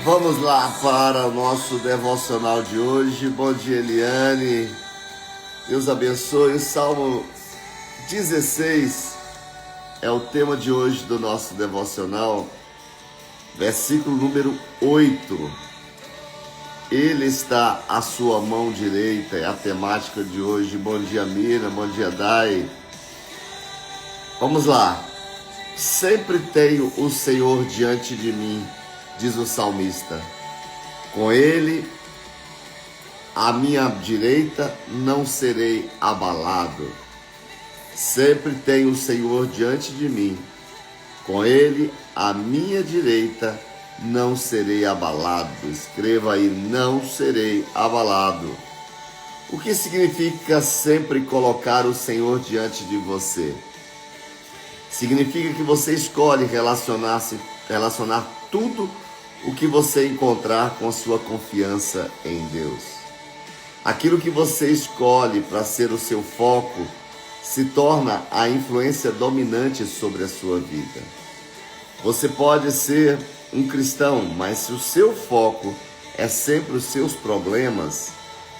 Vamos lá para o nosso devocional de hoje. Bom dia, Eliane. Deus abençoe. O Salmo 16 é o tema de hoje do nosso devocional. Versículo número 8. Ele está à sua mão direita, é a temática de hoje. Bom dia, Mira. Bom dia, Dai. Vamos lá. Sempre tenho o Senhor diante de mim, diz o salmista. Com ele, à minha direita, não serei abalado. Sempre tenho o Senhor diante de mim. Com ele, à minha direita, não serei abalado. Escreva aí, não serei abalado. O que significa sempre colocar o Senhor diante de você? Significa que você escolhe relacionar tudo o que você encontrar com a sua confiança em Deus. Aquilo que você escolhe para ser o seu foco se torna a influência dominante sobre a sua vida. Você pode ser um cristão, mas se o seu foco é sempre os seus problemas,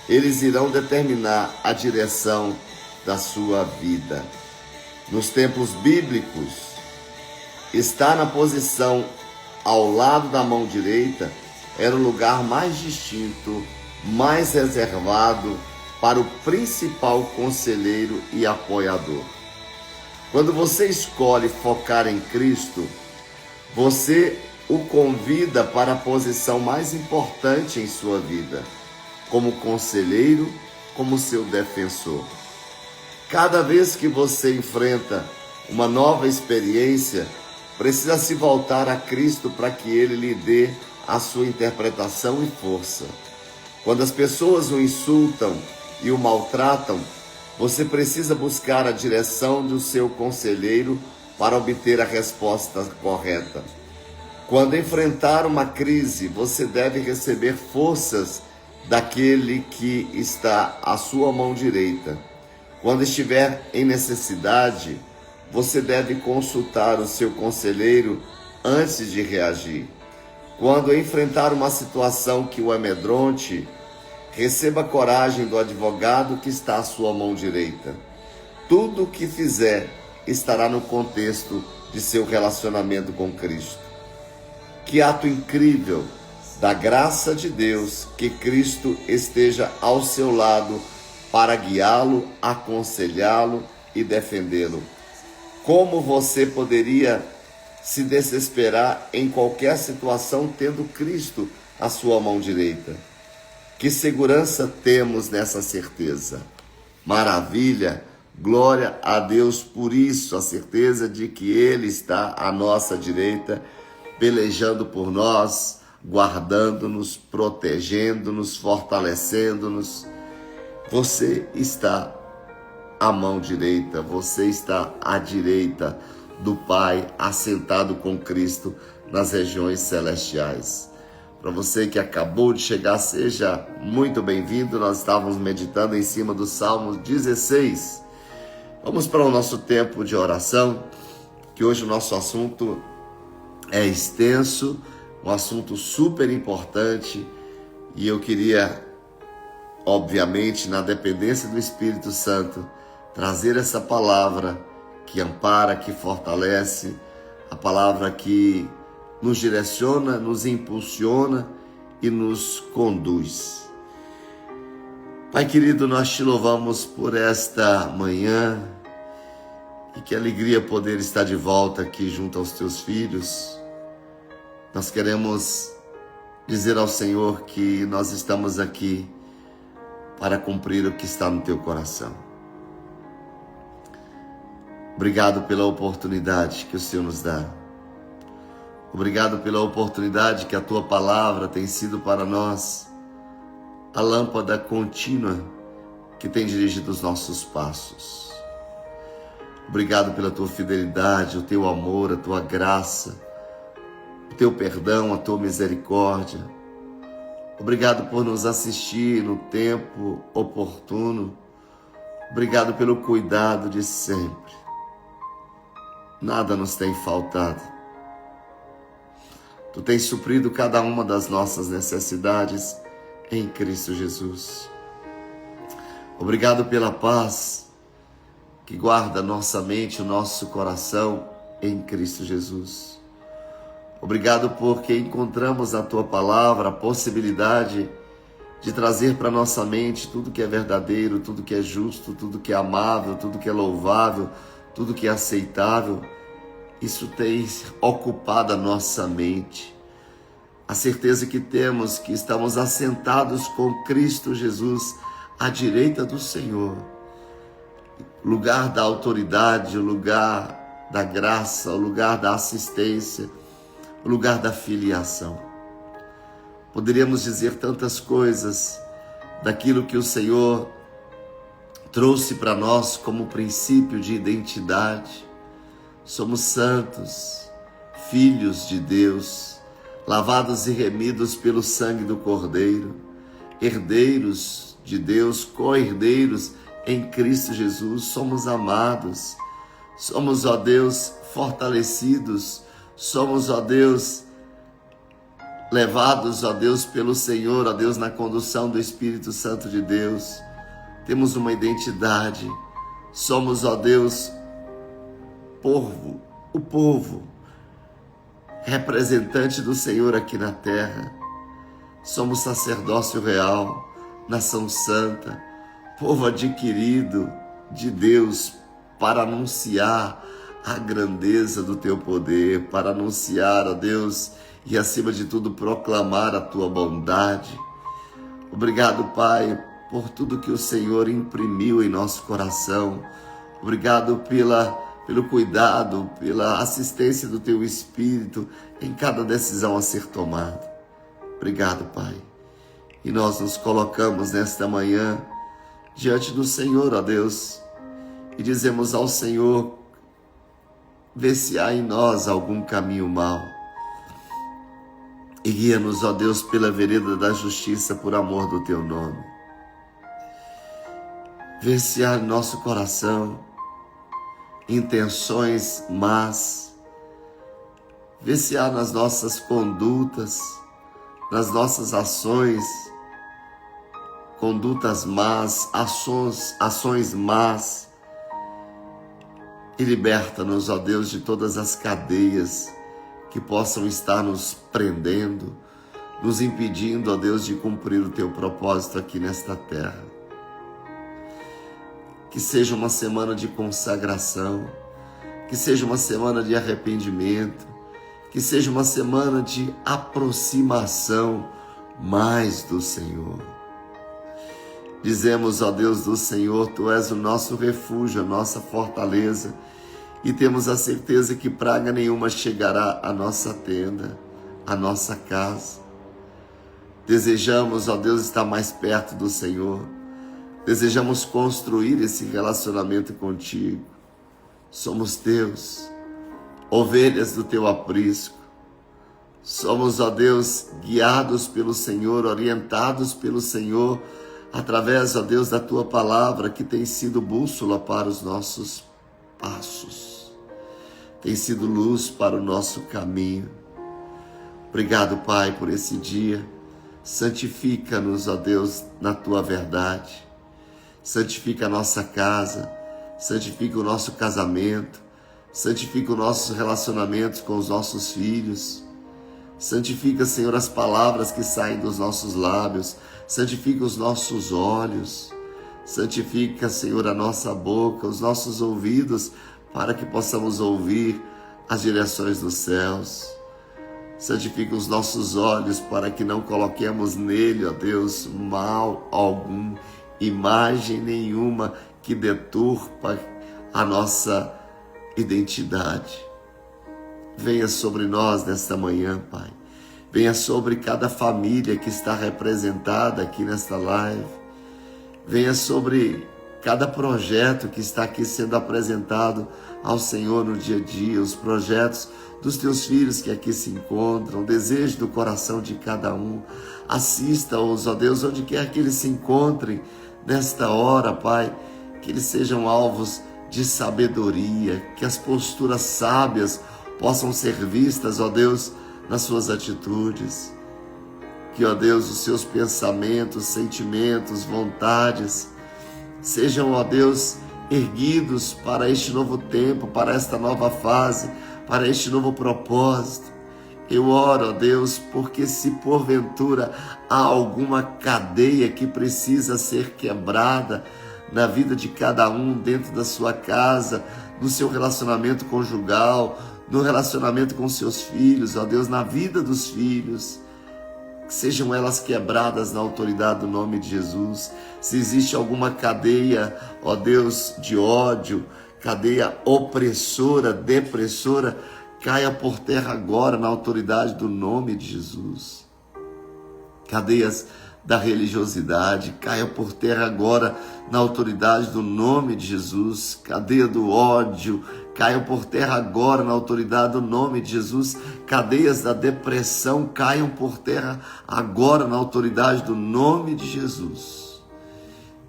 eles irão determinar a direção da sua vida. Nos tempos bíblicos, estar na posição ao lado da mão direita era o lugar mais distinto, mais reservado para o principal conselheiro e apoiador. Quando você escolhe focar em Cristo, você o convida para a posição mais importante em sua vida, como conselheiro, como seu defensor. Cada vez que você enfrenta uma nova experiência, precisa se voltar a Cristo para que Ele lhe dê a sua interpretação e força. Quando as pessoas o insultam e o maltratam, você precisa buscar a direção do seu conselheiro para obter a resposta correta. Quando enfrentar uma crise, você deve receber forças daquele que está à sua mão direita. Quando estiver em necessidade, você deve consultar o seu conselheiro antes de reagir. Quando enfrentar uma situação que o amedronte, receba a coragem do advogado que está à sua mão direita. Tudo o que fizer estará no contexto de seu relacionamento com Cristo. Que ato incrível da graça de Deus que Cristo esteja ao seu lado para guiá-lo, aconselhá-lo e defendê-lo. Como você poderia se desesperar em qualquer situação tendo Cristo à sua mão direita? Que segurança temos nessa certeza? Maravilha! Glória a Deus por isso, a certeza de que Ele está à nossa direita, pelejando por nós, guardando-nos, protegendo-nos, fortalecendo-nos. Você está à mão direita, você está à direita do Pai, assentado com Cristo nas regiões celestiais. Para você que acabou de chegar, seja muito bem-vindo. Nós estávamos meditando em cima do Salmo 16. Vamos para o nosso tempo de oração, que hoje o nosso assunto é extenso, um assunto super importante, e eu queria, obviamente, na dependência do Espírito Santo, trazer essa palavra que ampara, que fortalece, a palavra que nos direciona, nos impulsiona e nos conduz. Pai querido, nós te louvamos por esta manhã, e que alegria poder estar de volta aqui junto aos teus filhos. Nós queremos dizer ao Senhor que nós estamos aqui para cumprir o que está no teu coração. Obrigado pela oportunidade que o Senhor nos dá. Obrigado pela oportunidade que a tua palavra tem sido para nós a lâmpada contínua que tem dirigido os nossos passos. Obrigado pela tua fidelidade, o teu amor, a tua graça, o teu perdão, a tua misericórdia. Obrigado por nos assistir no tempo oportuno. Obrigado pelo cuidado de sempre. Nada nos tem faltado. Tu tens suprido cada uma das nossas necessidades em Cristo Jesus. Obrigado pela paz que guarda nossa mente, o nosso coração em Cristo Jesus. Obrigado porque encontramos na Tua Palavra a possibilidade de trazer para nossa mente tudo que é verdadeiro, tudo que é justo, tudo que é amável, tudo que é louvável, tudo que é aceitável. Isso tem ocupado a nossa mente. A certeza que temos que estamos assentados com Cristo Jesus à direita do Senhor. O lugar da autoridade, o lugar da graça, o lugar da assistência, o lugar da filiação. Poderíamos dizer tantas coisas daquilo que o Senhor trouxe para nós como princípio de identidade. Somos santos, filhos de Deus, lavados e remidos pelo sangue do Cordeiro, herdeiros de Deus, co-herdeiros em Cristo Jesus. Somos amados, somos, ó Deus, fortalecidos, somos, ó Deus, levados, ó Deus, pelo Senhor, ó Deus, na condução do Espírito Santo de Deus. Temos uma identidade, somos, ó Deus, o povo, representante do Senhor aqui na terra. Somos sacerdócio real, nação santa, povo adquirido de Deus para anunciar a grandeza do Teu poder, para anunciar, ó Deus, e acima de tudo proclamar a Tua bondade. Obrigado, Pai, por tudo que o Senhor imprimiu em nosso coração. Obrigado pelo cuidado, pela assistência do Teu Espírito em cada decisão a ser tomada. Obrigado, Pai. E nós nos colocamos nesta manhã diante do Senhor, ó Deus, e dizemos ao Senhor: vê se há em nós algum caminho mau. E guia-nos, ó Deus, pela vereda da justiça por amor do Teu nome. Vê se há em nosso coração intenções más. Vê se há nas nossas condutas, nas nossas ações, condutas más, ações más. E liberta-nos, ó Deus, de todas as cadeias que possam estar nos prendendo, nos impedindo, ó Deus, de cumprir o Teu propósito aqui nesta terra. Que seja uma semana de consagração, que seja uma semana de arrependimento, que seja uma semana de aproximação mais do Senhor. Dizemos, ó Deus do Senhor, Tu és o nosso refúgio, a nossa fortaleza, e temos a certeza que praga nenhuma chegará à nossa tenda, à nossa casa. Desejamos, ó Deus, estar mais perto do Senhor. Desejamos construir esse relacionamento contigo. Somos Teus, ovelhas do Teu aprisco. Somos, ó Deus, guiados pelo Senhor, orientados pelo Senhor, através, ó Deus, da Tua palavra, que tem sido bússola para os nossos passos. Tem sido luz para o nosso caminho. Obrigado, Pai, por esse dia. Santifica-nos, ó Deus, na Tua verdade. Santifica a nossa casa, santifica o nosso casamento, santifica os nossos relacionamentos com os nossos filhos. Santifica, Senhor, as palavras que saem dos nossos lábios. Santifica os nossos olhos. Santifica, Senhor, a nossa boca, os nossos ouvidos, para que possamos ouvir as direções dos céus. Santifica os nossos olhos, para que não coloquemos nele, ó Deus, mal algum, imagem nenhuma que deturpa a nossa identidade. Venha sobre nós nesta manhã, Pai. Venha sobre cada família que está representada aqui nesta live. Venha sobre cada projeto que está aqui sendo apresentado ao Senhor no dia a dia, os projetos dos Teus filhos que aqui se encontram, o desejo do coração de cada um. Assista-os, ó Deus, onde quer que eles se encontrem nesta hora, Pai, que eles sejam alvos de sabedoria, que as posturas sábias possam ser vistas, ó Deus, nas suas atitudes. Que, ó Deus, os seus pensamentos, sentimentos, vontades sejam, ó Deus, erguidos para este novo tempo, para esta nova fase, para este novo propósito. Eu oro, ó Deus, porque se porventura há alguma cadeia que precisa ser quebrada na vida de cada um, dentro da sua casa, no seu relacionamento conjugal, no relacionamento com seus filhos, ó Deus, na vida dos filhos, que sejam elas quebradas na autoridade do nome de Jesus. Se existe alguma cadeia, ó Deus, de ódio, cadeia opressora, depressora, caia por terra agora na autoridade do nome de Jesus. Cadeias da religiosidade, caia por terra agora na autoridade do nome de Jesus. Cadeia do ódio, caia por terra agora na autoridade do nome de Jesus. Cadeias da depressão, caiam por terra agora na autoridade do nome de Jesus.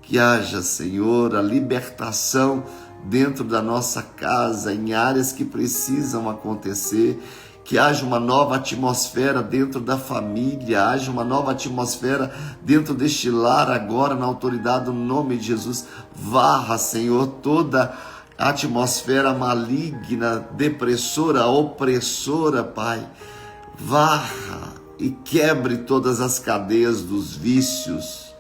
Que haja, Senhor, a libertação dentro da nossa casa, em áreas que precisam acontecer. Que haja uma nova atmosfera dentro da família, haja uma nova atmosfera dentro deste lar agora, na autoridade do nome de Jesus. Varra, Senhor, toda a atmosfera maligna, depressora, opressora, Pai. Varra e quebre todas as cadeias dos vícios,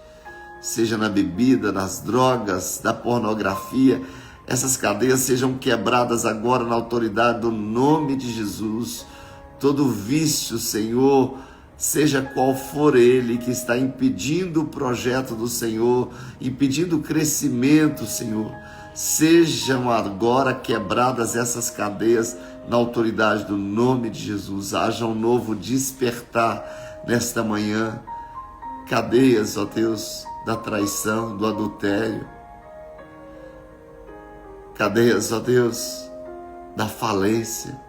seja na bebida, nas drogas, da pornografia. Essas cadeias sejam quebradas agora na autoridade do nome de Jesus. Todo vício, Senhor, seja qual for ele que está impedindo o projeto do Senhor, impedindo o crescimento, Senhor, sejam agora quebradas essas cadeias na autoridade do nome de Jesus. Haja um novo despertar nesta manhã. Cadeias, ó Deus, da traição, do adultério. Cadeias, ó Deus, da falência.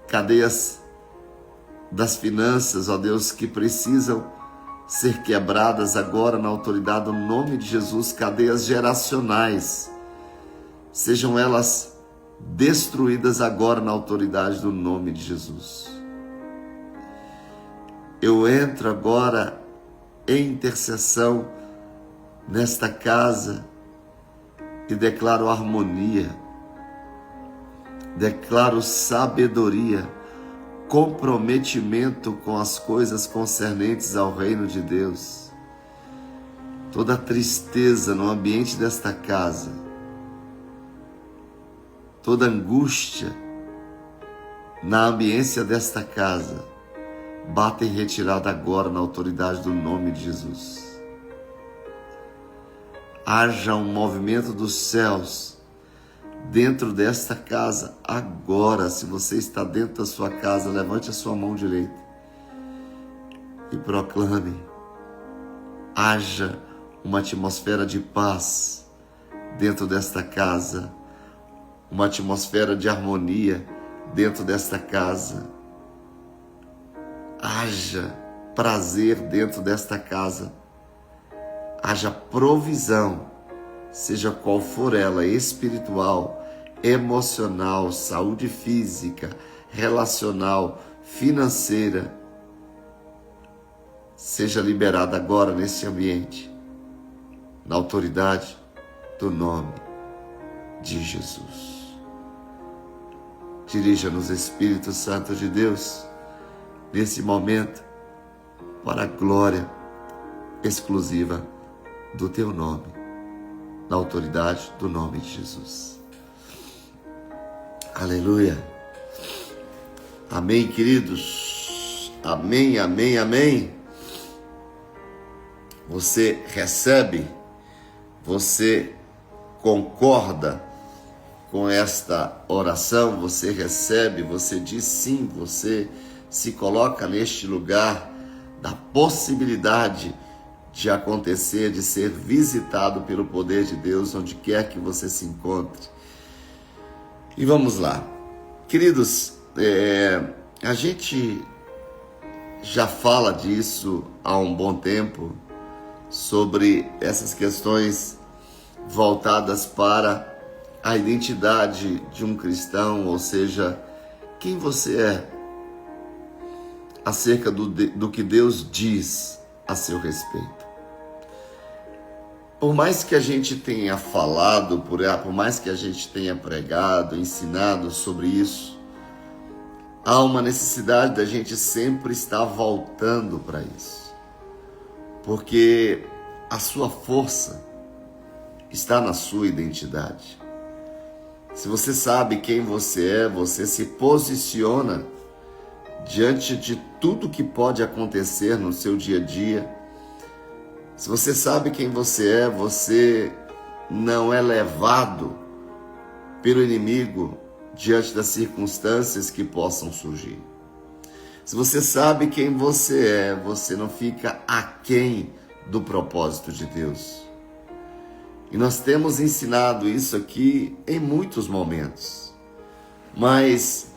Cadeias das finanças, ó Deus, que precisam ser quebradas agora na autoridade do nome de Jesus. Cadeias geracionais, sejam elas destruídas agora na autoridade do nome de Jesus. Eu entro agora em intercessão nesta casa e declaro harmonia, declaro sabedoria, comprometimento com as coisas concernentes ao reino de Deus. Toda tristeza no ambiente desta casa, toda angústia na ambiência desta casa, bata em retirada agora na autoridade do nome de Jesus. Haja um movimento dos céus dentro desta casa agora. Se você está dentro da sua casa, levante a sua mão direita e proclame: haja uma atmosfera de paz dentro desta casa, uma atmosfera de harmonia dentro desta casa. Haja prazer dentro desta casa, haja provisão, seja qual for ela, espiritual, emocional, saúde física, relacional, financeira, seja liberada agora nesse ambiente, na autoridade do nome de Jesus. Dirija-nos, Espírito Santo de Deus, nesse momento, para a glória exclusiva do Teu nome, na autoridade do nome de Jesus. Aleluia. Amém, queridos. Amém, amém, amém. Você recebe? Você concorda com esta oração? Você recebe? Você diz sim? Você se coloca neste lugar da possibilidade de acontecer, de ser visitado pelo poder de Deus, onde quer que você se encontre? E vamos lá. Queridos, a gente já fala disso há um bom tempo, sobre essas questões voltadas para a identidade de um cristão, ou seja, quem você é acerca do que Deus diz a seu respeito. Por mais que a gente tenha falado, por mais que a gente tenha pregado, ensinado sobre isso, há uma necessidade da gente sempre estar voltando para isso. Porque a sua força está na sua identidade. Se você sabe quem você é, você se posiciona diante de tudo que pode acontecer no seu dia a dia. Se você sabe quem você é, você não é levado pelo inimigo diante das circunstâncias que possam surgir. Se você sabe quem você é, você não fica aquém do propósito de Deus. E nós temos ensinado isso aqui em muitos momentos. Mas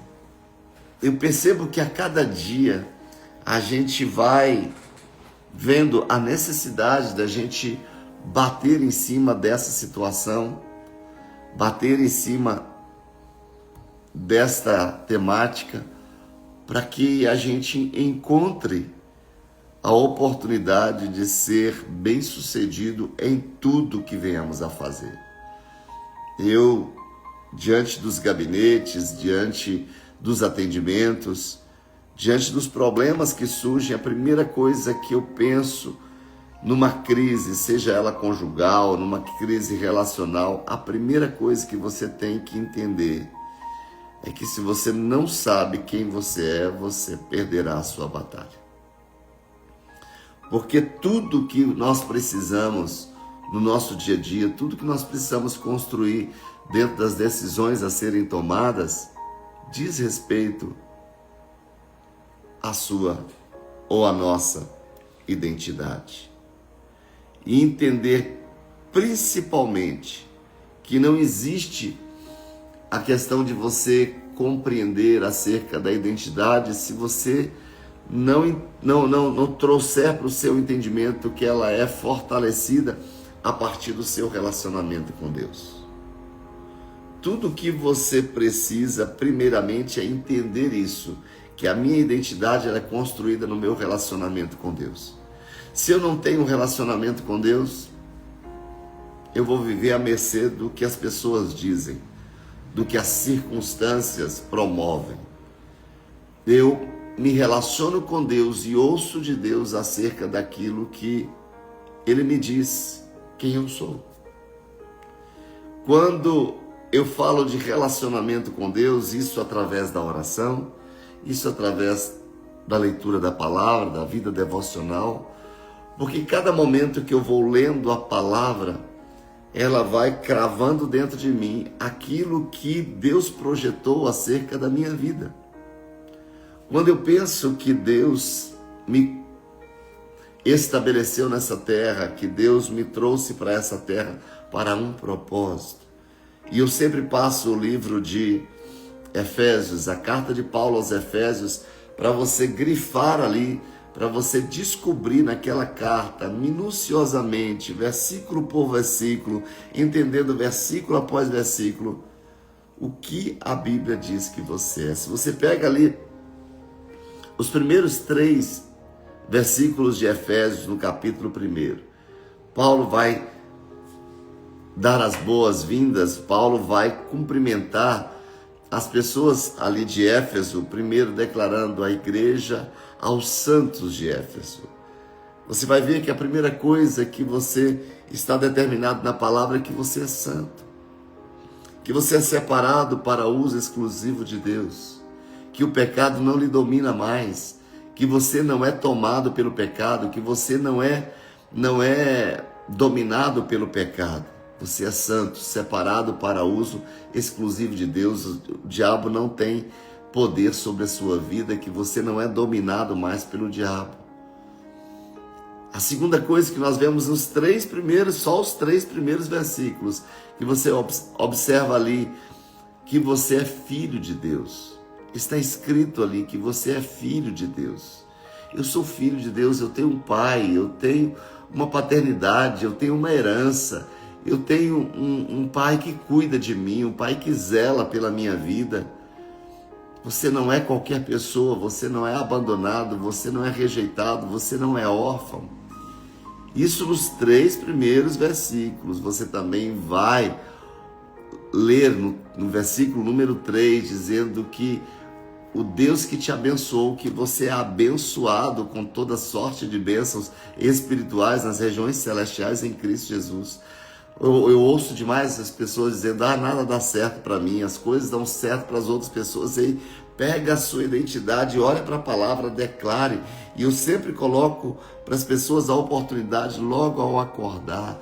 eu percebo que a cada dia a gente vai vendo a necessidade da gente bater em cima dessa situação, bater em cima desta temática, para que a gente encontre a oportunidade de ser bem-sucedido em tudo que venhamos a fazer. Eu, diante dos gabinetes, diante dos atendimentos, diante dos problemas que surgem, a primeira coisa que eu penso numa crise, seja ela conjugal, numa crise relacional, a primeira coisa que você tem que entender é que se você não sabe quem você é, você perderá a sua batalha. Porque tudo que nós precisamos no nosso dia a dia, tudo que nós precisamos construir dentro das decisões a serem tomadas, diz respeito à sua ou à nossa identidade. E entender principalmente que não existe a questão de você compreender acerca da identidade se você não trouxer para o seu entendimento que ela é fortalecida a partir do seu relacionamento com Deus. Tudo que você precisa, primeiramente, é entender isso, que a minha identidade ela é construída no meu relacionamento com Deus. Se eu não tenho um relacionamento com Deus, eu vou viver à mercê do que as pessoas dizem, do que as circunstâncias promovem. Eu me relaciono com Deus e ouço de Deus acerca daquilo que Ele me diz quem eu sou. Quando eu falo de relacionamento com Deus, isso através da oração, isso através da leitura da palavra, da vida devocional, porque cada momento que eu vou lendo a palavra, ela vai cravando dentro de mim aquilo que Deus projetou acerca da minha vida. Quando eu penso que Deus me estabeleceu nessa terra, que Deus me trouxe para essa terra para um propósito, e eu sempre passo o livro de Efésios, a carta de Paulo aos Efésios, para você grifar ali, para você descobrir naquela carta, minuciosamente, versículo por versículo, entendendo versículo após versículo, o que a Bíblia diz que você é. Se você pega ali os primeiros 3 versículos de Efésios, no capítulo 1, Paulo vai dar as boas-vindas, Paulo vai cumprimentar as pessoas ali de Éfeso, primeiro declarando a igreja aos santos de Éfeso. Você vai ver que a primeira coisa que você está determinado na palavra é que você é santo, que você é separado para uso exclusivo de Deus, que o pecado não lhe domina mais, que você não é tomado pelo pecado, que você não é dominado pelo pecado. Você é santo, separado para uso exclusivo de Deus. O diabo não tem poder sobre a sua vida, que você não é dominado mais pelo diabo. A segunda coisa que nós vemos nos 3 primeiros, só os 3 primeiros versículos, que você observa ali, que você é filho de Deus. Está escrito ali que você é filho de Deus. Eu sou filho de Deus, eu tenho um pai, eu tenho uma paternidade, eu tenho uma herança, eu tenho um pai que cuida de mim, um pai que zela pela minha vida. Você não é qualquer pessoa, você não é abandonado, você não é rejeitado, você não é órfão. Isso nos 3 primeiros versículos. Você também vai ler no versículo número 3, dizendo que o Deus que te abençoou, que você é abençoado com toda sorte de bênçãos espirituais nas regiões celestiais em Cristo Jesus. Eu ouço demais as pessoas dizendo, nada dá certo para mim, as coisas dão certo para as outras pessoas. Aí pega a sua identidade, olha para a palavra, declare. E eu sempre coloco para as pessoas a oportunidade logo ao acordar.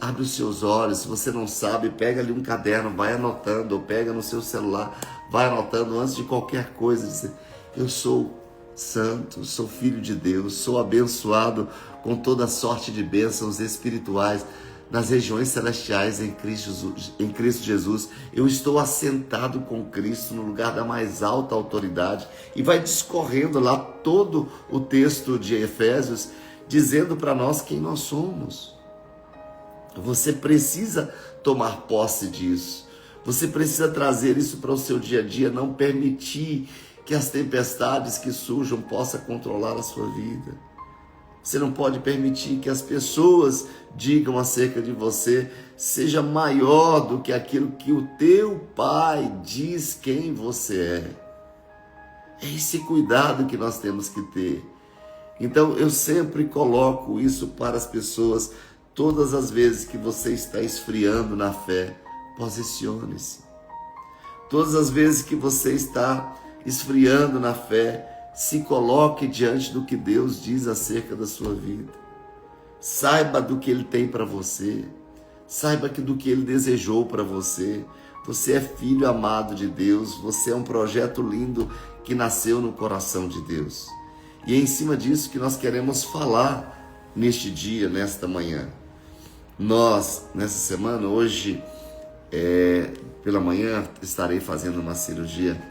Abre os seus olhos, se você não sabe, pega ali um caderno, vai anotando, ou pega no seu celular, vai anotando antes de qualquer coisa, dizer, eu sou santo, sou filho de Deus, sou abençoado com toda sorte de bênçãos espirituais nas regiões celestiais em Cristo Jesus. Eu estou assentado com Cristo no lugar da mais alta autoridade. E vai discorrendo lá todo o texto de Efésios, dizendo para nós quem nós somos. Você precisa tomar posse disso. Você precisa trazer isso para o seu dia a dia, não permitir que as tempestades que surjam possam controlar a sua vida. Você não pode permitir que as pessoas digam acerca de você seja maior do que aquilo que o teu Pai diz quem você é. É esse cuidado que nós temos que ter. Então eu sempre coloco isso para as pessoas. Todas as vezes que você está esfriando na fé, posicione-se. Todas as vezes que você está esfriando na fé, se coloque diante do que Deus diz acerca da sua vida. Saiba do que Ele tem para você. Saiba do que Ele desejou para você. Você é filho amado de Deus. Você é um projeto lindo que nasceu no coração de Deus. E é em cima disso que nós queremos falar neste dia, nesta manhã. Nós, nessa semana, hoje, pela manhã, estarei fazendo uma cirurgia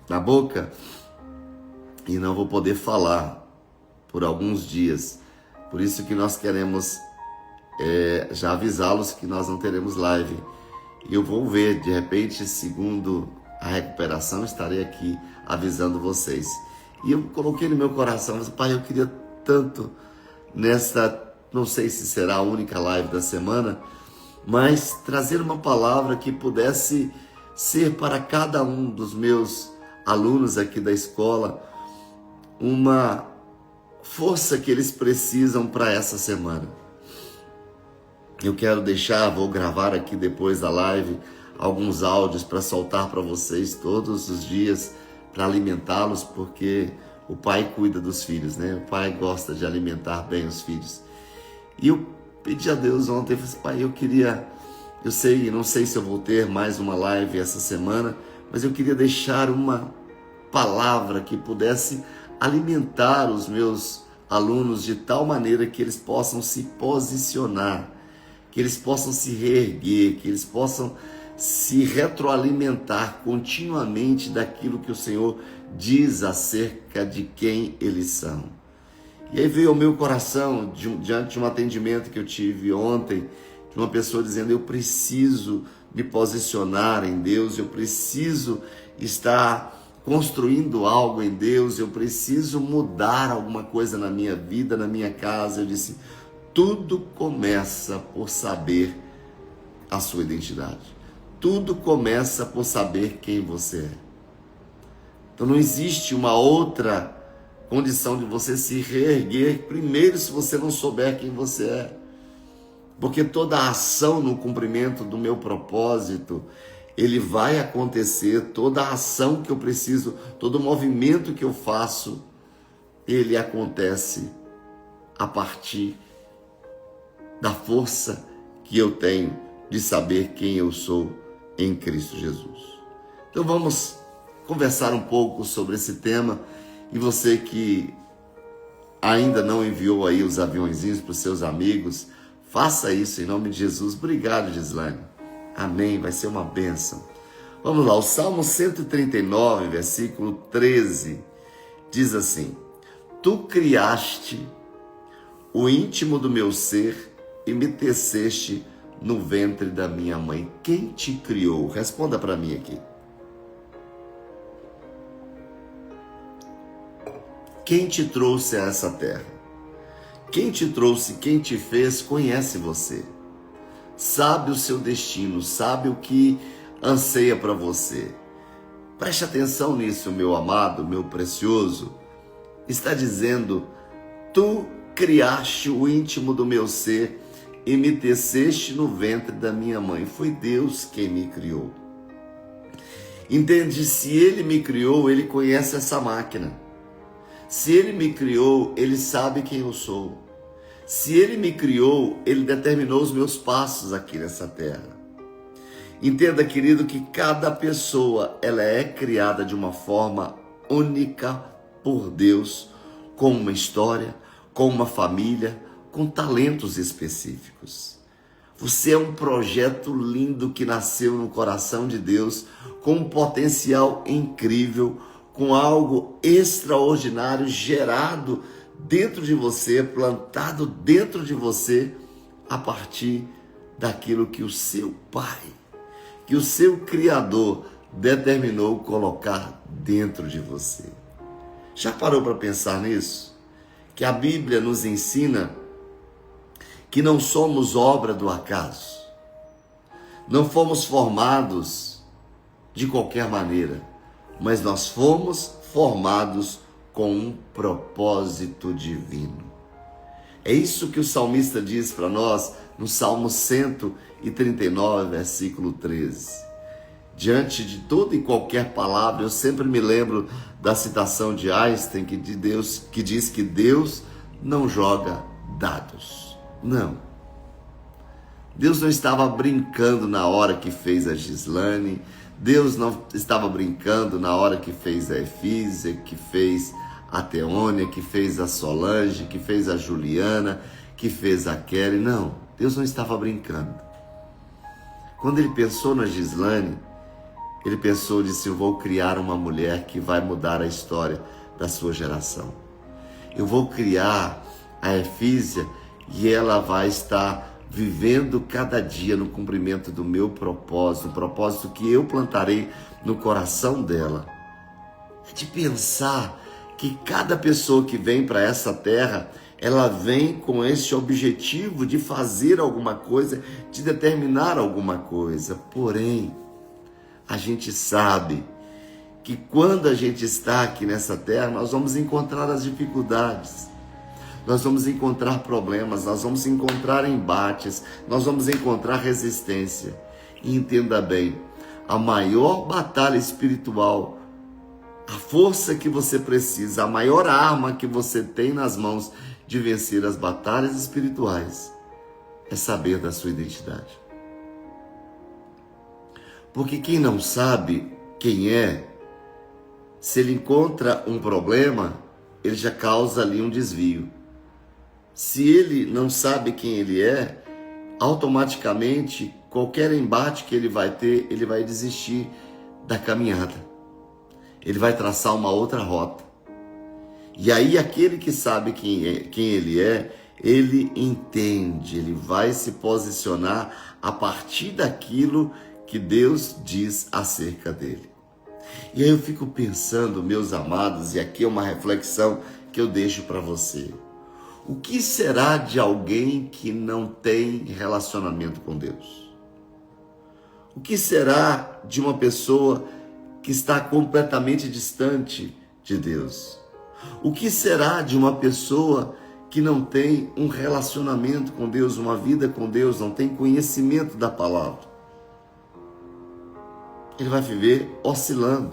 na boca e não vou poder falar por alguns dias. Por isso que nós queremos já avisá-los que nós não teremos live. E eu vou ver, de repente, segundo a recuperação, estarei aqui avisando vocês. E eu coloquei no meu coração, mas, Pai, eu queria tanto nesta, não sei se será a única live da semana, mas trazer uma palavra que pudesse ser para cada um dos meus alunos aqui da escola uma força que eles precisam para essa semana. Eu quero vou gravar aqui depois da live alguns áudios para soltar para vocês todos os dias, para alimentá-los, porque o pai cuida dos filhos, né? O pai gosta de alimentar bem os filhos. E eu pedi a Deus ontem, falei assim, Pai, não sei se eu vou ter mais uma live essa semana, mas eu queria deixar uma palavra que pudesse alimentar os meus alunos de tal maneira que eles possam se posicionar, que eles possam se reerguer, que eles possam se retroalimentar continuamente daquilo que o Senhor diz acerca de quem eles são. E aí veio ao meu coração, diante de um atendimento que eu tive ontem, de uma pessoa dizendo, eu preciso me posicionar em Deus, eu preciso estar construindo algo em Deus, eu preciso mudar alguma coisa na minha vida, na minha casa. Eu disse, tudo começa por saber a sua identidade. Tudo começa por saber quem você é. Então não existe uma outra condição de você se reerguer primeiro se você não souber quem você é. Porque toda a ação no cumprimento do meu propósito, ele vai acontecer, toda a ação que eu preciso, todo o movimento que eu faço, ele acontece a partir da força que eu tenho de saber quem eu sou em Cristo Jesus. Então vamos conversar um pouco sobre esse tema. E você que ainda não enviou aí os aviãozinhos para os seus amigos, faça isso em nome de Jesus. Obrigado, Gislaine. Amém, vai ser uma bênção. Vamos lá, o Salmo 139, versículo 13, diz assim, Tu criaste o íntimo do meu ser e me teceste no ventre da minha mãe. Quem te criou? Responda para mim aqui. quem te trouxe a essa terra. Quem te trouxe, quem te fez, conhece você. Sabe o seu destino, sabe o que anseia para você. Preste atenção nisso, meu amado, meu precioso. Está dizendo: tu criaste o íntimo do meu ser e me teceste no ventre da minha mãe. Foi Deus quem me criou. Entende? Se Ele me criou, Ele conhece essa máquina. Se Ele me criou, Ele sabe quem eu sou. Se Ele me criou, Ele determinou os meus passos aqui nessa terra. Entenda, querido, que cada pessoa, ela é criada de uma forma única por Deus, com uma história, com uma família, com talentos específicos. Você é um projeto lindo que nasceu no coração de Deus, com um potencial incrível, com algo extraordinário gerado dentro de você, plantado dentro de você, a partir daquilo que o seu Pai, que o seu Criador determinou colocar dentro de você. Já parou para pensar nisso? Que a Bíblia nos ensina que não somos obra do acaso. Não fomos formados de qualquer maneira, mas nós fomos formados com um propósito divino. É isso que o salmista diz para nós no Salmo 139, versículo 13. Diante de toda e qualquer palavra, eu sempre me lembro da citação de Einstein que diz que Deus não joga dados. Não. Deus não estava brincando na hora que fez a Gislane. Deus não estava brincando na hora que fez a Efísia, que fez a Teônia, que fez a Solange, que fez a Juliana, que fez a Kelly. Não, Deus não estava brincando. Quando ele pensou na Gislane, ele pensou, disse: eu vou criar uma mulher que vai mudar a história da sua geração. Eu vou criar a Efísia e ela vai estar vivendo cada dia no cumprimento do meu propósito, o propósito que eu plantarei no coração dela. É de pensar que cada pessoa que vem para essa terra, ela vem com esse objetivo de fazer alguma coisa, de determinar alguma coisa. Porém, a gente sabe que quando a gente está aqui nessa terra, nós vamos encontrar as dificuldades, nós vamos encontrar problemas, nós vamos encontrar embates, nós vamos encontrar resistência. E entenda bem, a maior batalha espiritual, a força que você precisa, a maior arma que você tem nas mãos de vencer as batalhas espirituais, é saber da sua identidade. Porque quem não sabe quem é, se ele encontra um problema, ele já causa ali um desvio. Se ele não sabe quem ele é, automaticamente, qualquer embate que ele vai ter, ele vai desistir da caminhada. Ele vai traçar uma outra rota. E aí aquele que sabe quem ele é, ele entende, ele vai se posicionar a partir daquilo que Deus diz acerca dele. E aí eu fico pensando, meus amados, e aqui é uma reflexão que eu deixo para você. O que será de alguém que não tem relacionamento com Deus? O que será de uma pessoa que está completamente distante de Deus? O que será de uma pessoa que não tem um relacionamento com Deus, uma vida com Deus, não tem conhecimento da palavra? Ele vai viver oscilando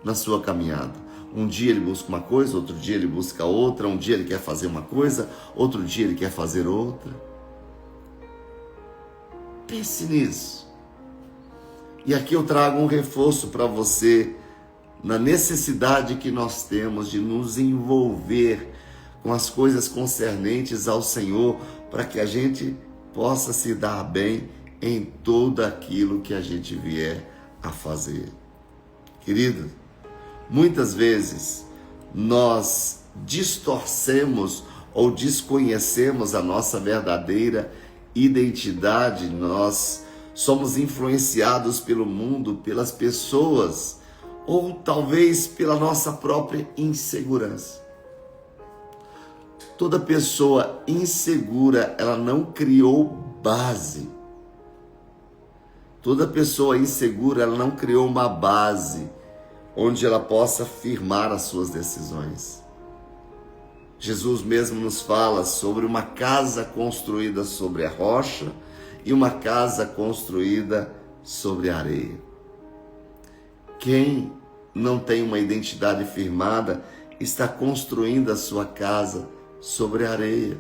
na sua caminhada. Um dia ele busca uma coisa, outro dia ele busca outra, um dia ele quer fazer uma coisa, outro dia ele quer fazer outra. Pense nisso. E aqui eu trago um reforço para você na necessidade que nós temos de nos envolver com as coisas concernentes ao Senhor, para que a gente possa se dar bem em tudo aquilo que a gente vier a fazer. Querido, muitas vezes nós distorcemos ou desconhecemos a nossa verdadeira identidade. Nós somos influenciados pelo mundo, pelas pessoas, ou talvez pela nossa própria insegurança. Toda pessoa insegura, ela não criou base. Toda pessoa insegura, ela não criou uma base onde ela possa firmar as suas decisões. Jesus mesmo nos fala sobre uma casa construída sobre a rocha e uma casa construída sobre a areia. Quem não tem uma identidade firmada está construindo a sua casa sobre a areia.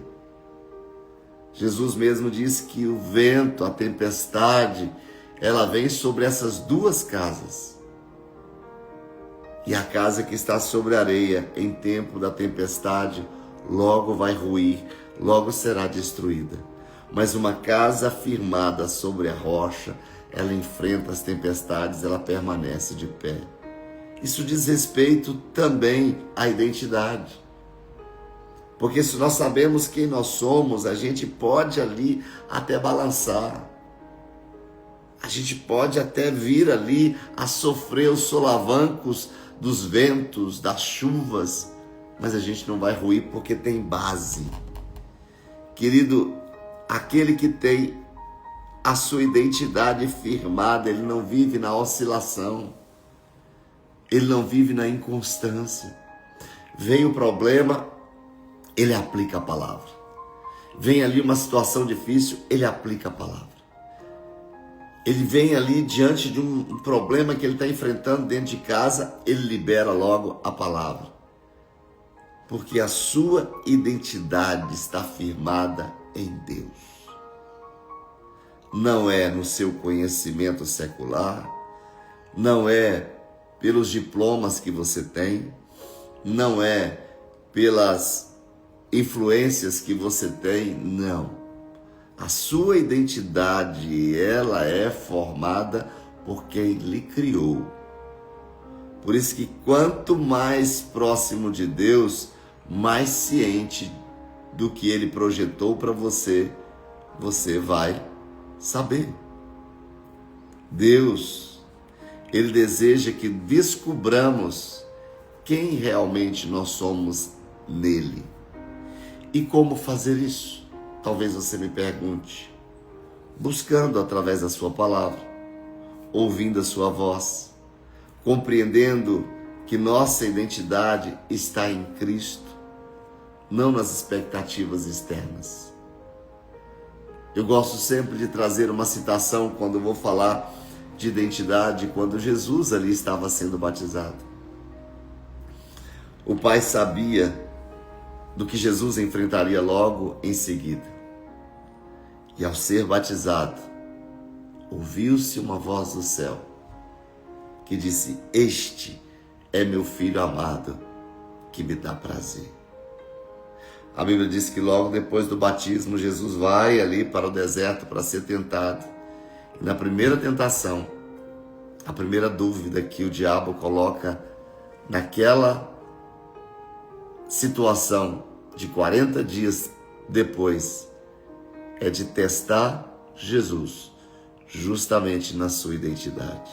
Jesus mesmo disse que o vento, a tempestade, ela vem sobre essas duas casas. E a casa que está sobre a areia, em tempo da tempestade, logo vai ruir, logo será destruída. Mas uma casa firmada sobre a rocha, ela enfrenta as tempestades, ela permanece de pé. Isso diz respeito também à identidade. Porque se nós sabemos quem nós somos, a gente pode ali até balançar. A gente pode até vir ali a sofrer os solavancos dos ventos, das chuvas, mas a gente não vai ruir porque tem base. Querido, aquele que tem a sua identidade firmada, ele não vive na oscilação, ele não vive na inconstância. Vem o problema, ele aplica a palavra. Vem ali uma situação difícil, ele aplica a palavra. Ele vem ali diante de um problema que ele está enfrentando dentro de casa, ele libera logo a palavra. Porque a sua identidade está firmada em Deus. Não é no seu conhecimento secular, não é pelos diplomas que você tem, não é pelas influências que você tem, não. A sua identidade, ela é formada por quem lhe criou. Por isso que quanto mais próximo de Deus, mais ciente do que Ele projetou para você, você vai saber. Deus, Ele deseja que descubramos quem realmente nós somos nele. E como fazer isso? Talvez você me pergunte. Buscando através da sua palavra, ouvindo a sua voz, compreendendo que nossa identidade está em Cristo, não nas expectativas externas. Eu gosto sempre de trazer uma citação quando eu vou falar de identidade, quando Jesus ali estava sendo batizado. O Pai sabia do que Jesus enfrentaria logo em seguida. E ao ser batizado, ouviu-se uma voz do céu que disse: "Este é meu filho amado, que me dá prazer." A Bíblia diz que logo depois do batismo, Jesus vai ali para o deserto para ser tentado. E na primeira tentação, a primeira dúvida que o diabo coloca naquela situação de 40 dias depois, é de testar Jesus justamente na sua identidade.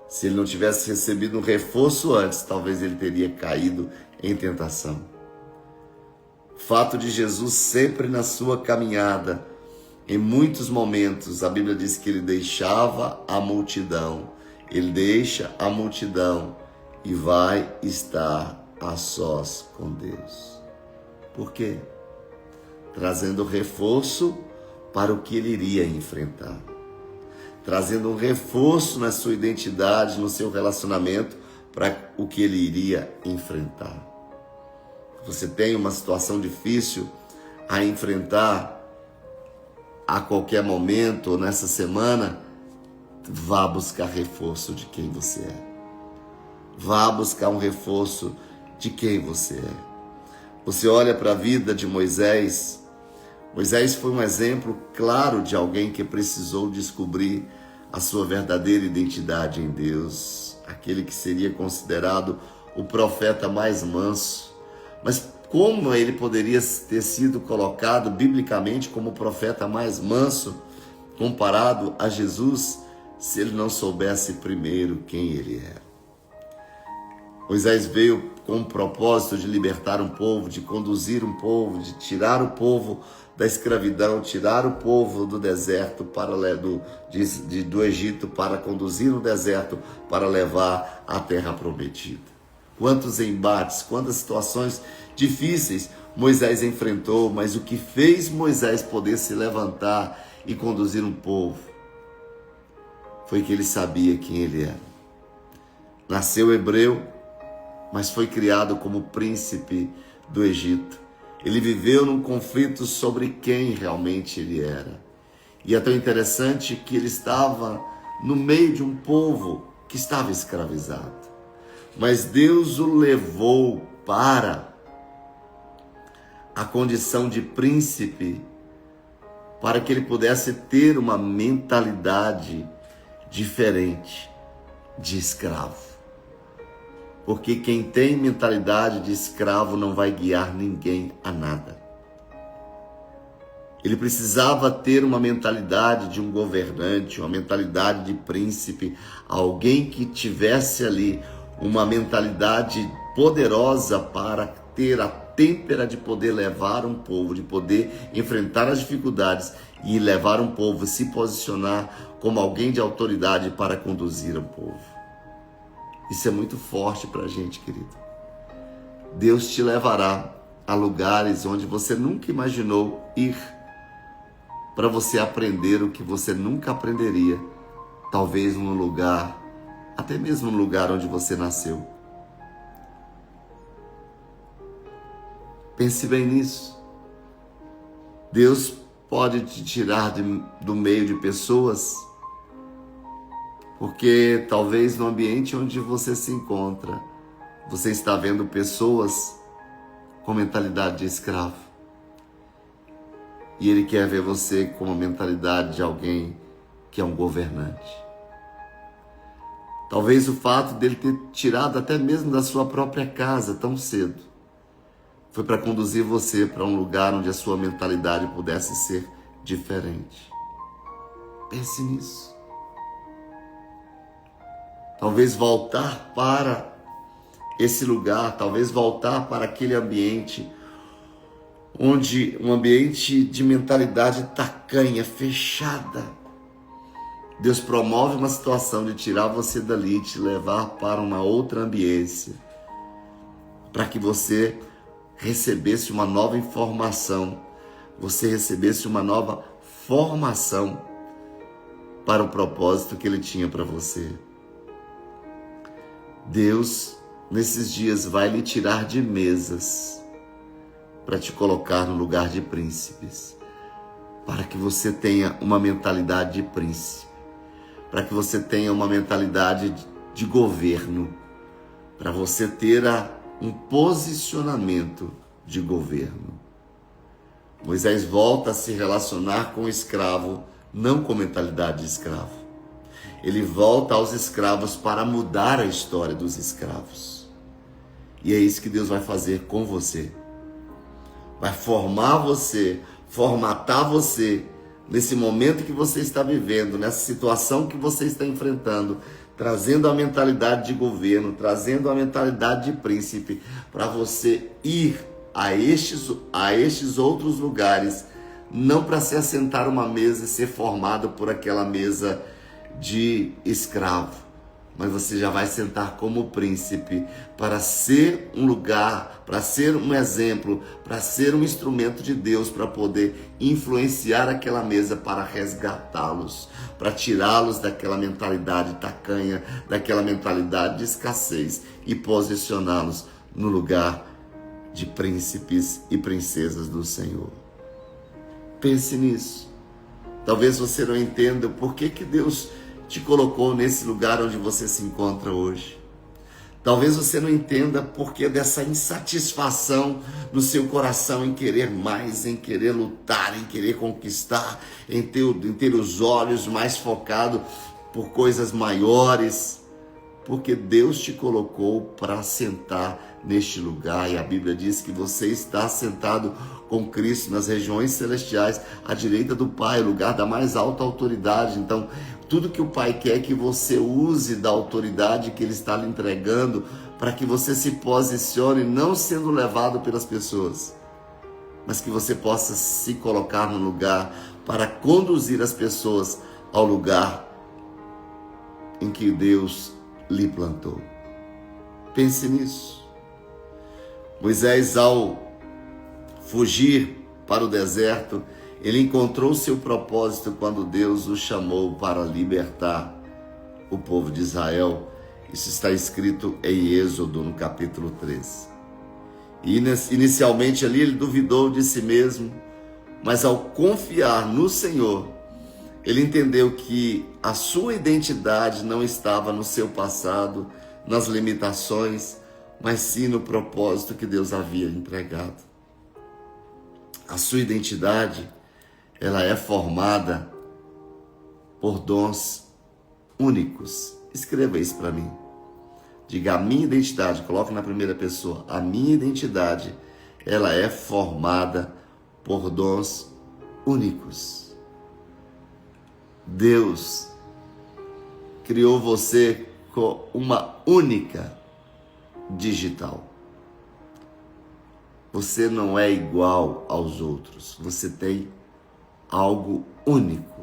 Se ele não tivesse recebido um reforço antes, talvez ele teria caído em tentação. O fato de Jesus sempre na sua caminhada, em muitos momentos, a Bíblia diz que ele deixava a multidão, ele deixa a multidão e vai estar a sós com Deus. Por quê? Trazendo reforço para o que ele iria enfrentar. Trazendo um reforço na sua identidade, no seu relacionamento, para o que ele iria enfrentar. Você tem uma situação difícil a enfrentar a qualquer momento ou nessa semana, vá buscar reforço de quem você é. Vá buscar um reforço de quem você é. Você olha para a vida de Moisés. Moisés foi um exemplo claro de alguém que precisou descobrir a sua verdadeira identidade em Deus, aquele que seria considerado o profeta mais manso. Mas como ele poderia ter sido colocado biblicamente como o profeta mais manso comparado a Jesus, se ele não soubesse primeiro quem ele era? Moisés veio com o propósito de libertar um povo, de conduzir um povo, de tirar o povo da escravidão, tirar o povo do deserto, do Egito, para conduzir no deserto, para levar à terra prometida. Quantos embates, quantas situações difíceis Moisés enfrentou, mas o que fez Moisés poder se levantar e conduzir um povo foi que ele sabia quem ele era. Nasceu hebreu, mas foi criado como príncipe do Egito. Ele viveu num conflito sobre quem realmente ele era. E é tão interessante que ele estava no meio de um povo que estava escravizado. Mas Deus o levou para a condição de príncipe, para que ele pudesse ter uma mentalidade diferente de escravo. Porque quem tem mentalidade de escravo não vai guiar ninguém a nada. Ele precisava ter uma mentalidade de um governante, uma mentalidade de príncipe, alguém que tivesse ali uma mentalidade poderosa para ter a têmpera de poder levar um povo, de poder enfrentar as dificuldades e levar um povo, se posicionar como alguém de autoridade para conduzir um povo. Isso é muito forte para a gente, querido. Deus te levará a lugares onde você nunca imaginou ir, para você aprender o que você nunca aprenderia, talvez num lugar, até mesmo no lugar onde você nasceu. Pense bem nisso. Deus pode te tirar do meio de pessoas, porque talvez no ambiente onde você se encontra, você está vendo pessoas com mentalidade de escravo. E Ele quer ver você com a mentalidade de alguém que é um governante. Talvez o fato dele ter tirado até mesmo da sua própria casa tão cedo foi para conduzir você para um lugar onde a sua mentalidade pudesse ser diferente. Pense nisso. Talvez voltar para esse lugar, talvez voltar para aquele ambiente, onde um ambiente de mentalidade tacanha, fechada. Deus promove uma situação de tirar você dali e te levar para uma outra ambiência, para que você recebesse uma nova informação, você recebesse uma nova formação para o propósito que Ele tinha para você. Deus, nesses dias, vai lhe tirar de mesas para te colocar no lugar de príncipes, para que você tenha uma mentalidade de príncipe, para que você tenha uma mentalidade de governo, para você ter um posicionamento de governo. Moisés volta a se relacionar com o escravo, não com mentalidade de escravo. Ele volta aos escravos para mudar a história dos escravos. E é isso que Deus vai fazer com você. Vai formar você, formatar você nesse momento que você está vivendo, nessa situação que você está enfrentando, trazendo a mentalidade de governo, trazendo a mentalidade de príncipe, para você ir a estes outros lugares, não para se assentar uma mesa e ser formado por aquela mesa de escravo, mas você já vai sentar como príncipe para ser um lugar, para ser um exemplo, para ser um instrumento de Deus, para poder influenciar aquela mesa, para resgatá-los, para tirá-los daquela mentalidade tacanha, daquela mentalidade de escassez e posicioná-los no lugar de príncipes e princesas do Senhor. Pense nisso. Talvez você não entenda por que Deus te colocou nesse lugar onde você se encontra hoje. Talvez você não entenda por que dessa insatisfação no seu coração em querer mais, em querer lutar, em querer conquistar, em ter os olhos mais focados por coisas maiores. porque Deus te colocou para sentar neste lugar, e a Bíblia diz que você está sentado com Cristo nas regiões celestiais, à direita do Pai, lugar da mais alta autoridade. Então, tudo que o Pai quer é que você use da autoridade que Ele está lhe entregando, para que você se posicione, não sendo levado pelas pessoas, mas que você possa se colocar no lugar para conduzir as pessoas ao lugar em que Deus lhe plantou. Pense nisso. Moisés, ao fugir para o deserto, ele encontrou seu propósito quando Deus o chamou para libertar o povo de Israel. Isso está escrito em Êxodo, no capítulo 13. E inicialmente ali ele duvidou de si mesmo, mas ao confiar no Senhor, ele entendeu que a sua identidade não estava no seu passado, nas limitações, mas sim no propósito que Deus havia entregado. A sua identidade, ela é formada por dons únicos. Escreva isso para mim. Diga: a minha identidade, coloque na primeira pessoa. A minha identidade, ela é formada por dons únicos. Deus criou você com uma única digital. Você não é igual aos outros. Você tem algo único.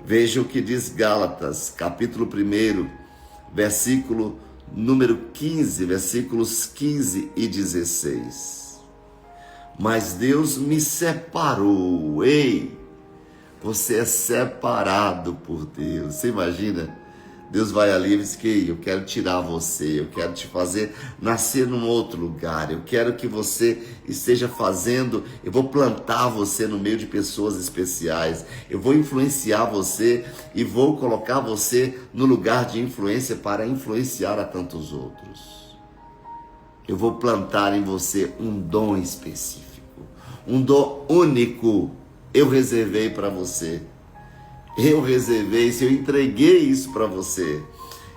Veja o que diz Gálatas, capítulo 1, versículo número 15, versículos 15 e 16. Mas Deus me separou. Ei, você é separado por Deus. Você imagina? Deus vai ali e diz que eu quero tirar você, eu quero te fazer nascer num outro lugar, eu quero que você esteja fazendo, eu vou plantar você no meio de pessoas especiais, eu vou influenciar você e vou colocar você no lugar de influência para influenciar a tantos outros. Eu vou plantar em você um dom específico, um dom único, eu reservei para você. Eu reservei isso, eu entreguei isso para você.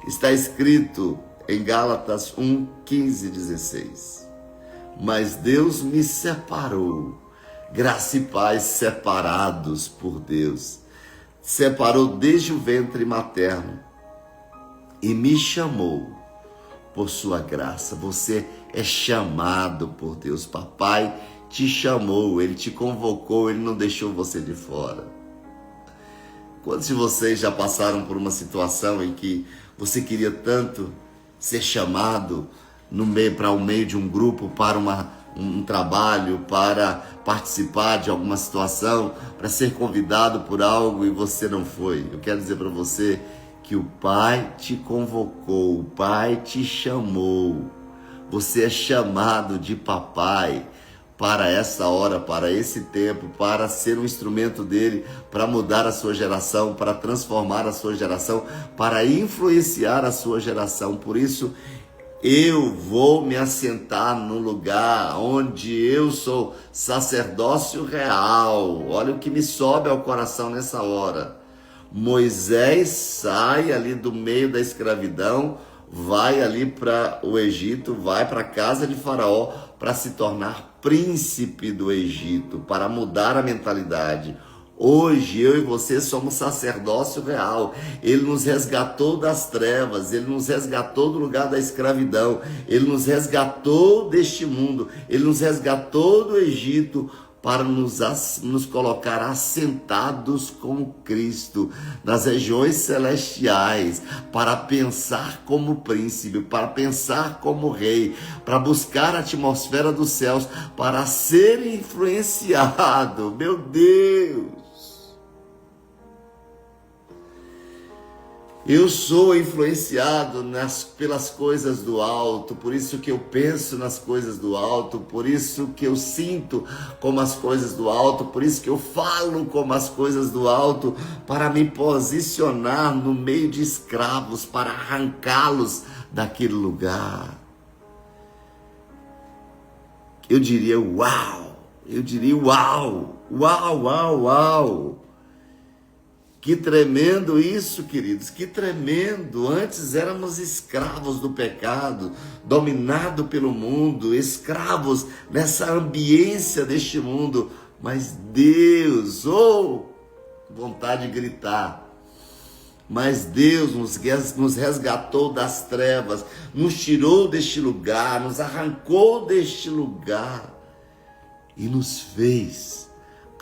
Está escrito em Gálatas 1, 15 e 16. Mas Deus me separou, graça e paz separados por Deus. Separou desde o ventre materno e me chamou por sua graça. Você é chamado por Deus. Papai te chamou, Ele te convocou, Ele não deixou você de fora. Quantos de vocês já passaram por uma situação em que você queria tanto ser chamado para o meio de um grupo, para um trabalho, para participar de alguma situação, para ser convidado por algo e você não foi? Eu quero dizer para você que o Pai te convocou, o Pai te chamou. Você é chamado de papai para essa hora, para esse tempo, para ser um instrumento dele, para mudar a sua geração, para transformar a sua geração, para influenciar a sua geração. Por isso, eu vou me assentar no lugar onde eu sou sacerdócio real. Olha o que me sobe ao coração nessa hora. Moisés sai ali do meio da escravidão, vai ali para o Egito, vai para a casa de Faraó para se tornar príncipe do Egito, para mudar a mentalidade. Hoje eu e você somos sacerdócio real. Ele nos resgatou das trevas, Ele nos resgatou do lugar da escravidão, Ele nos resgatou deste mundo, Ele nos resgatou do Egito, para nos colocar assentados com Cristo nas regiões celestiais, para pensar como príncipe, para pensar como rei, para buscar a atmosfera dos céus, para ser influenciado. Meu Deus! Eu sou influenciado pelas coisas do alto, por isso que eu penso nas coisas do alto, por isso que eu sinto como as coisas do alto, por isso que eu falo como as coisas do alto, para me posicionar no meio de escravos, para arrancá-los daquele lugar. Eu diria uau, uau, uau, uau, uau. Que tremendo isso, queridos, que tremendo. Antes éramos escravos do pecado, dominados pelo mundo, escravos nessa ambiência deste mundo. Mas Deus, vontade de gritar. Mas Deus nos resgatou das trevas, nos tirou deste lugar, nos arrancou deste lugar e nos fez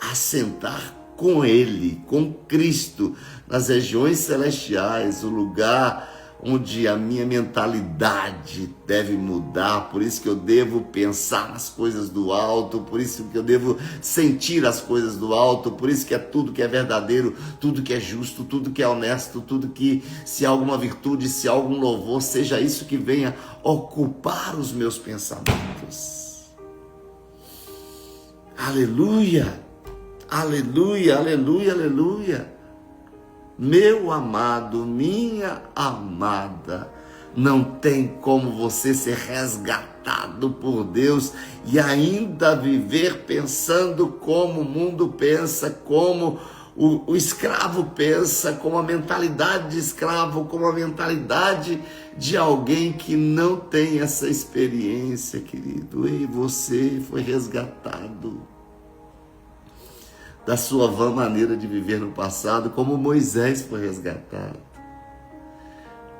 assentar com Ele, com Cristo, nas regiões celestiais, o lugar onde a minha mentalidade deve mudar. Por isso que eu devo pensar nas coisas do alto, por isso que eu devo sentir as coisas do alto, por isso que é tudo que é verdadeiro, tudo que é justo, tudo que é honesto, tudo que, se há alguma virtude, se há algum louvor, seja isso que venha ocupar os meus pensamentos. Aleluia! Aleluia, aleluia, aleluia. Meu amado, minha amada, não tem como você ser resgatado por Deus e ainda viver pensando como o mundo pensa, como o escravo pensa, com a mentalidade de escravo, com a mentalidade de alguém que não tem essa experiência, querido. E você foi resgatado da sua vã maneira de viver no passado, como Moisés foi resgatado.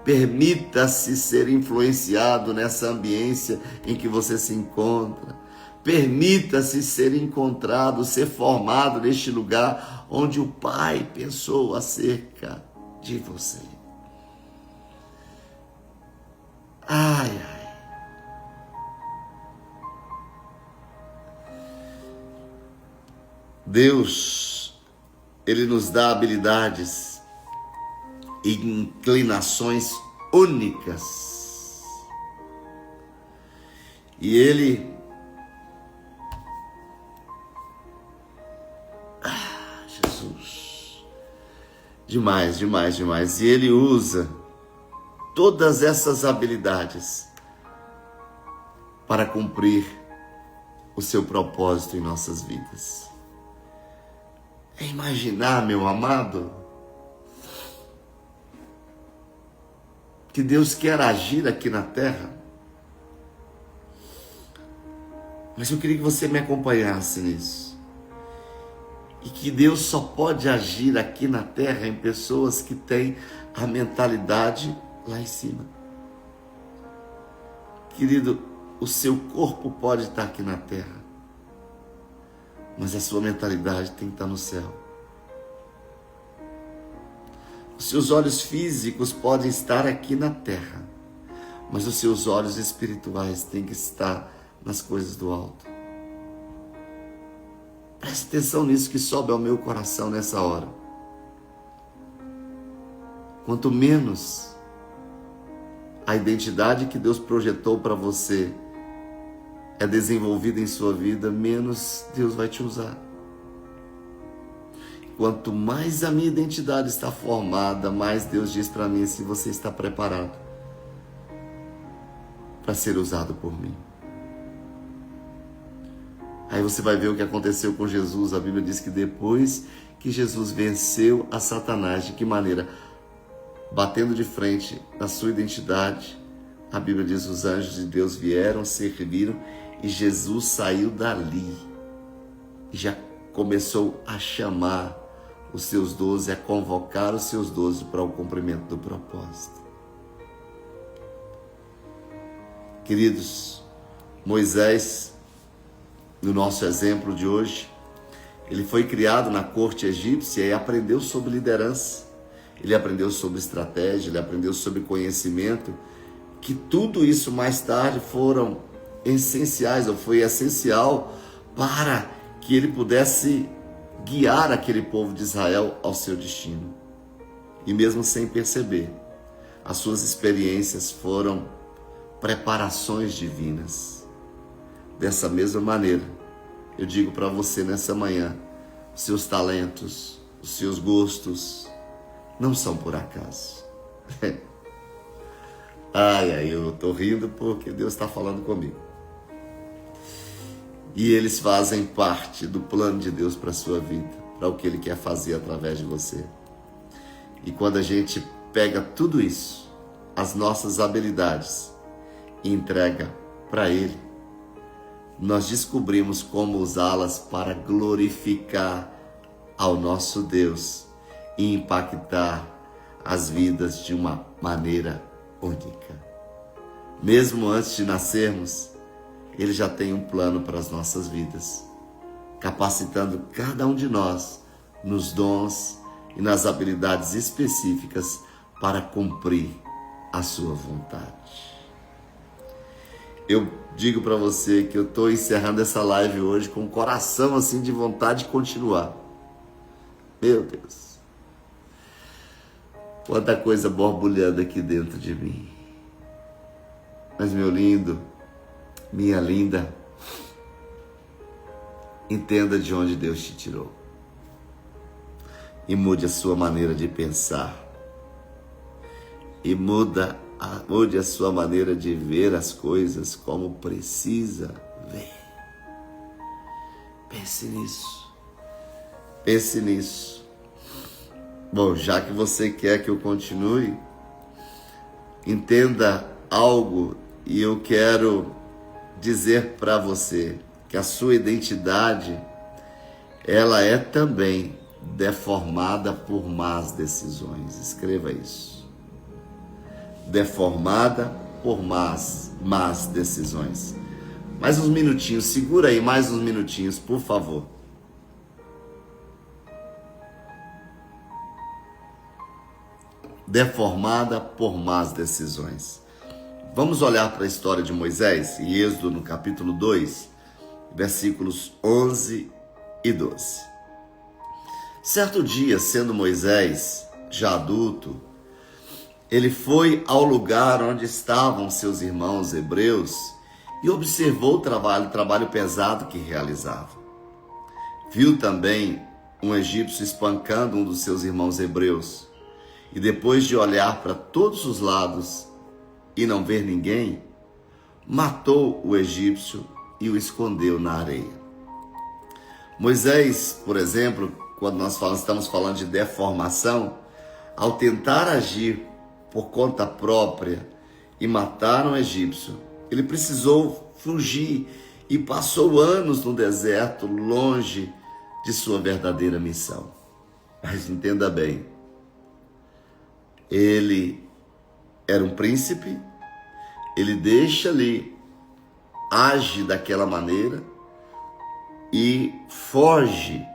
Permita-se ser influenciado nessa ambiência em que você se encontra. Permita-se ser encontrado, ser formado neste lugar onde o Pai pensou acerca de você. Ai, ai. Deus, Ele nos dá habilidades e inclinações únicas. E Ele... Jesus! Demais, demais, demais. E Ele usa todas essas habilidades para cumprir o seu propósito em nossas vidas. É imaginar, meu amado, que Deus quer agir aqui na terra. Mas eu queria que você me acompanhasse nisso. E que Deus só pode agir aqui na terra em pessoas que têm a mentalidade lá em cima. Querido, o seu corpo pode estar aqui na terra, mas a sua mentalidade tem que estar no céu. Os seus olhos físicos podem estar aqui na terra, mas os seus olhos espirituais têm que estar nas coisas do alto. Preste atenção nisso que sobe ao meu coração nessa hora. Quanto menos a identidade que Deus projetou para você é desenvolvida em sua vida, menos Deus vai te usar. Quanto mais a minha identidade está formada, mais Deus diz para mim se você está preparado para ser usado por mim. Aí você vai ver o que aconteceu com Jesus. A Bíblia diz que depois que Jesus venceu a Satanás, de que maneira? Batendo de frente na sua identidade. A Bíblia diz que os anjos de Deus vieram, serviram, e Jesus saiu dali e já começou a chamar os seus 12, a convocar os seus 12 para o cumprimento do propósito. Queridos, Moisés, no nosso exemplo de hoje, ele foi criado na corte egípcia e aprendeu sobre liderança, ele aprendeu sobre estratégia, ele aprendeu sobre conhecimento, que tudo isso mais tarde foram essenciais, ou foi essencial para que ele pudesse guiar aquele povo de Israel ao seu destino. E mesmo sem perceber, as suas experiências foram preparações divinas. Dessa mesma maneira, eu digo para você nessa manhã, os seus talentos, os seus gostos não são por acaso. Ai, eu estou rindo porque Deus está falando comigo. E eles fazem parte do plano de Deus para a sua vida, para o que Ele quer fazer através de você. E quando a gente pega tudo isso, as nossas habilidades, e entrega para Ele, nós descobrimos como usá-las para glorificar ao nosso Deus e impactar as vidas de uma maneira única. Mesmo antes de nascermos, Ele já tem um plano para as nossas vidas, capacitando cada um de nós nos dons e nas habilidades específicas para cumprir a sua vontade. Eu digo para você que eu estou encerrando essa live hoje com o coração assim de vontade de continuar. Meu Deus, quanta coisa borbulhando aqui dentro de mim. Mas meu lindo, minha linda, entenda de onde Deus te tirou e mude a sua maneira de pensar e mude a sua maneira de ver as coisas como precisa ver. Pense nisso. Pense nisso. Bom, já que você quer que eu continue, entenda algo e eu quero dizer para você que a sua identidade, ela é também deformada por más decisões. Escreva isso. Deformada por más decisões. Mais uns minutinhos, segura aí mais uns minutinhos, por favor. Deformada por más decisões. Vamos olhar para a história de Moisés, em Êxodo, no capítulo 2, versículos 11 e 12. Certo dia, sendo Moisés já adulto, ele foi ao lugar onde estavam seus irmãos hebreus e observou o trabalho pesado que realizavam. Viu também um egípcio espancando um dos seus irmãos hebreus e depois de olhar para todos os lados e não ver ninguém, matou o egípcio e o escondeu na areia. Moisés, por exemplo, quando nós estamos falando de deformação, ao tentar agir por conta própria e matar um egípcio, ele precisou fugir e passou anos no deserto, longe de sua verdadeira missão. Mas entenda bem, ele era um príncipe, ele deixa ali, age daquela maneira e foge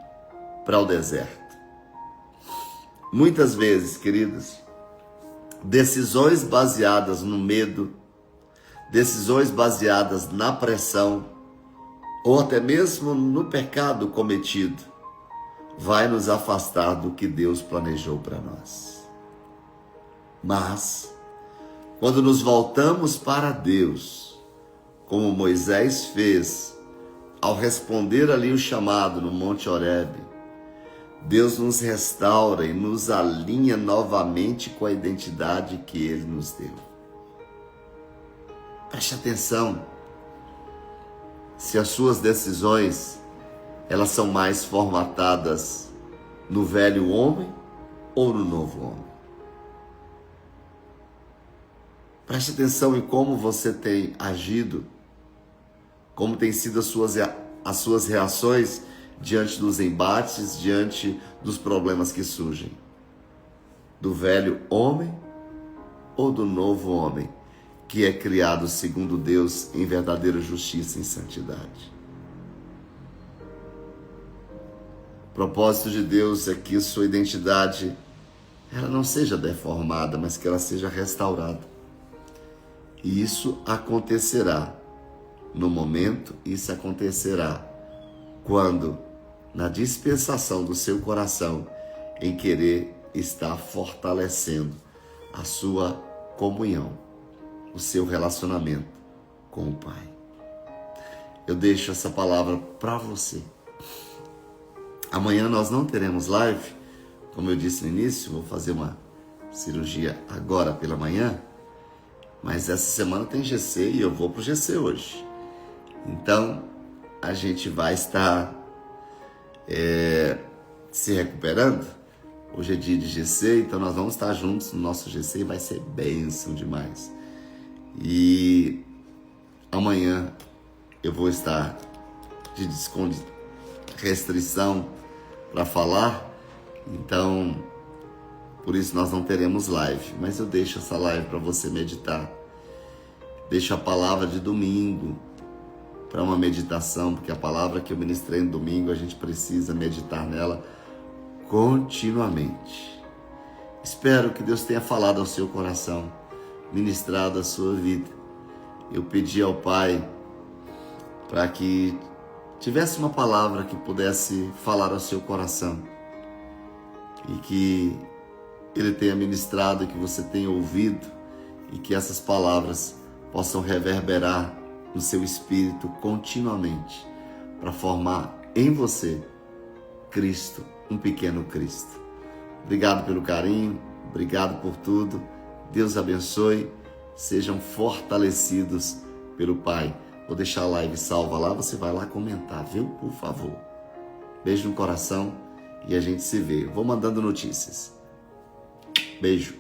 para o deserto. Muitas vezes, queridos, decisões baseadas no medo, decisões baseadas na pressão ou até mesmo no pecado cometido, vai nos afastar do que Deus planejou para nós. Mas, quando nos voltamos para Deus, como Moisés fez ao responder ali o chamado no Monte Horebe, Deus nos restaura e nos alinha novamente com a identidade que Ele nos deu. Preste atenção, se as suas decisões, elas são mais formatadas no velho homem ou no novo homem. Preste atenção em como você tem agido, como tem sido as suas reações diante dos embates, diante dos problemas que surgem. Do velho homem ou do novo homem, que é criado segundo Deus em verdadeira justiça e santidade. O propósito de Deus é que sua identidade ela não seja deformada, mas que ela seja restaurada. E isso acontecerá no momento, isso acontecerá quando, na dispensação do seu coração, em querer estar fortalecendo a sua comunhão, o seu relacionamento com o Pai. Eu deixo essa palavra para você. Amanhã nós não teremos live, como eu disse no início, vou fazer uma cirurgia agora pela manhã, mas essa semana tem GC e eu vou para o GC hoje. Então, a gente vai estar se recuperando Hoje é dia de GC, então nós vamos estar juntos no nosso GC e vai ser bênção demais. E amanhã eu vou estar de restrição para falar, então por isso nós não teremos live, mas eu deixo essa live para você meditar. Deixo a palavra de domingo para uma meditação, porque a palavra que eu ministrei no domingo, a gente precisa meditar nela continuamente. Espero que Deus tenha falado ao seu coração, ministrado a sua vida. Eu pedi ao Pai para que tivesse uma palavra que pudesse falar ao seu coração e que Ele tenha ministrado, que você tenha ouvido e que essas palavras possam reverberar no seu espírito continuamente para formar em você Cristo, um pequeno Cristo. Obrigado pelo carinho, obrigado por tudo. Deus abençoe, sejam fortalecidos pelo Pai. Vou deixar a live salva lá, você vai lá comentar, viu? Por favor. Beijo no coração e a gente se vê. Vou mandando notícias. Beijo.